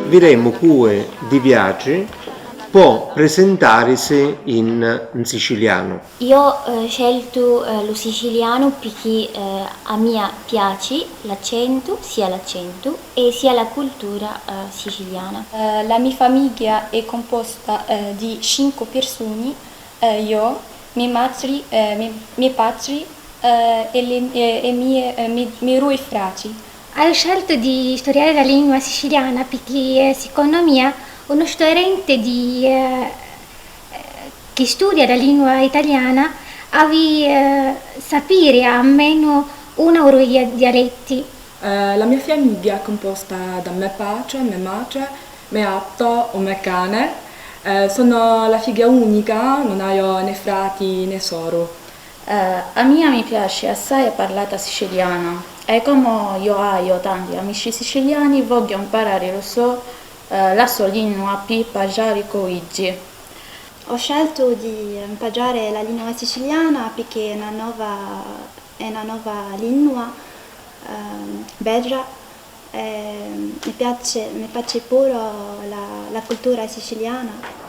Viremo cue di viaggi può presentarsi in siciliano. Io ho scelto lo siciliano perché a me piace l'accento e sia la cultura siciliana. La mia famiglia è composta di 5 persone, io, miei padri e miei due fratelli. Ho scelto di studiare la lingua siciliana perché secondo me uno studente che studia la lingua italiana deve sapere almeno uno o due dialetti. La mia famiglia è composta da mio padre, mia madre, mio gatto e mio cane. Sono la figlia unica, non ho né frati né sorelle. A me mi piace assai parlare siciliano e come io ho tanti amici siciliani voglio imparare la sua lingua per parlare con loro. Ho scelto di imparare la lingua siciliana perché è una nuova lingua bella e mi piace pure la cultura siciliana.